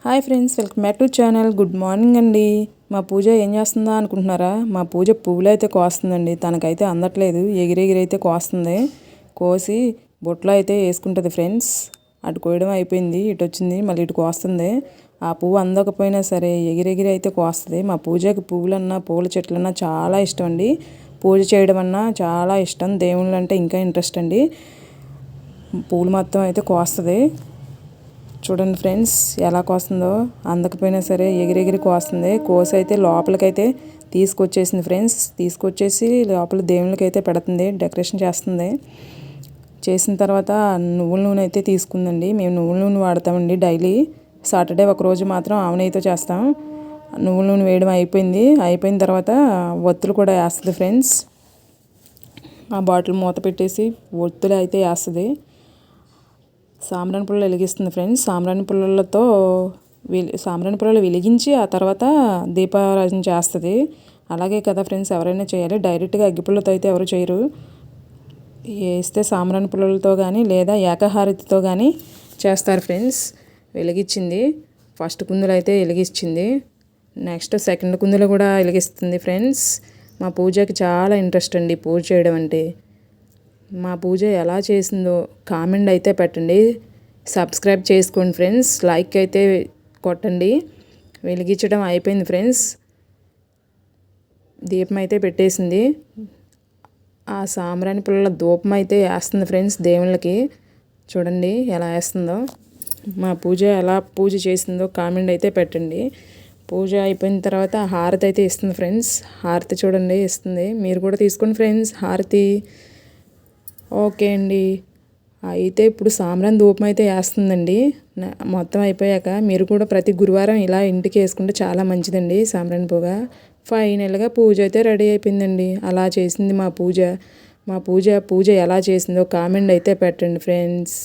Hi friends, welcome back to channel. Good morning అండి. మా పూజ ఏం చేస్తుందా అనుకుంటున్నారా? మా పూజ పువ్వులు అయితే కోస్తుందండి. తనకైతే అందట్లేదు, ఎగిరెగిరైతే కోస్తుంది. కోసి బొట్లో అయితే వేసుకుంటుంది ఫ్రెండ్స్. అటు కోయడం అయిపోయింది, ఇటు వచ్చింది, మళ్ళీ ఇటు కోస్తుంది. ఆ పువ్వు అందకపోయినా సరే ఎగిరెగిరి అయితే కోస్తుంది. మా పూజకి పువ్వులన్నా పూల చెట్లన్నా చాలా ఇష్టం అండి. పూజ చేయడం అన్నా చాలా ఇష్టం. దేవుళ్ళు అంటే ఇంకా ఇంట్రెస్ట్ అండి. పూలు మొత్తం అయితే కోస్తుంది. చూడండి ఫ్రెండ్స్ ఎలా కోస్తుందో. అందకపోయినా సరే ఎగిరెగిరి కోస్తుంది. కోసి అయితే లోపలికైతే తీసుకొచ్చేసింది ఫ్రెండ్స్. తీసుకొచ్చేసి లోపల దేవుళ్ళకైతే పెడుతుంది, డెకరేషన్ చేస్తుంది. చేసిన తర్వాత నువ్వుల నూనె అయితే తీసుకుందండి. మేము నువ్వుల నూనె వాడతామండి డైలీ. సాటర్డే ఒకరోజు మాత్రం ఆవు నెయ్యితో చేస్తాం. నువ్వుల నూనె వేయడం అయిపోయిన తర్వాత ఒత్తులు కూడా వేస్తుంది ఫ్రెండ్స్. ఆ బాటిల్ మూత పెట్టేసి ఒత్తులు అయితే వేస్తుంది. సాంబ్రాణి పుల్లలు వెలిగిస్తుంది ఫ్రెండ్స్. సాంబ్రాణి పుల్లలు వెలిగించి ఆ తర్వాత దీపారాధన చేస్తుంది. అలాగే కదా ఫ్రెండ్స్ ఎవరైనా చేయాలి. డైరెక్ట్గా అగ్గిపుల్లతో అయితే ఎవరు చేయరు. వేస్తే సాంబ్రాణి పుల్లలతో కానీ లేదా ఏకహారతితో కానీ చేస్తారు ఫ్రెండ్స్. వెలిగించింది. ఫస్ట్ కుందులు అయితే వెలిగించింది. నెక్స్ట్ సెకండ్ కుందులు కూడా వెలిగిస్తుంది ఫ్రెండ్స్. మా పూజకి చాలా ఇంట్రెస్ట్ అండి పూజ చేయడం అంటే. మా పూజ ఎలా చేసిందో కామెంట్ అయితే పెట్టండి. సబ్స్క్రైబ్ చేసుకోండి ఫ్రెండ్స్. లైక్ అయితే కొట్టండి. వెలిగించడం అయిపోయింది ఫ్రెండ్స్. దీపం అయితే పెట్టేసింది. ఆ సాంబ్రాణి పుల్లల ధూపం అయితే వేస్తుంది ఫ్రెండ్స్ దేవుళ్ళకి. చూడండి ఎలా వేస్తుందో. మా ఎలా పూజ చేసిందో కామెంట్ అయితే పెట్టండి. పూజ అయిపోయిన తర్వాత హారతి అయితే ఇస్తుంది ఫ్రెండ్స్. హారతి చూడండి ఇస్తుంది. మీరు కూడా తీసుకోండి ఫ్రెండ్స్ హారతి. ఓకే అండి. అయితే ఇప్పుడు సాంబ్రాణి ధూపం అయితే వేస్తుందండి. మొత్తం అయిపోయాక మీరు కూడా ప్రతి గురువారం ఇలా ఇంటికి వేసుకుంటే చాలా మంచిదండి సాంబ్రాణి పొగ. ఫైనల్గా పూజ అయితే రెడీ అయిపోయిందండి. అలా చేసింది మా పూజ. మా పూజ ఎలా చేసిందో కామెంట్ అయితే పెట్టండి ఫ్రెండ్స్.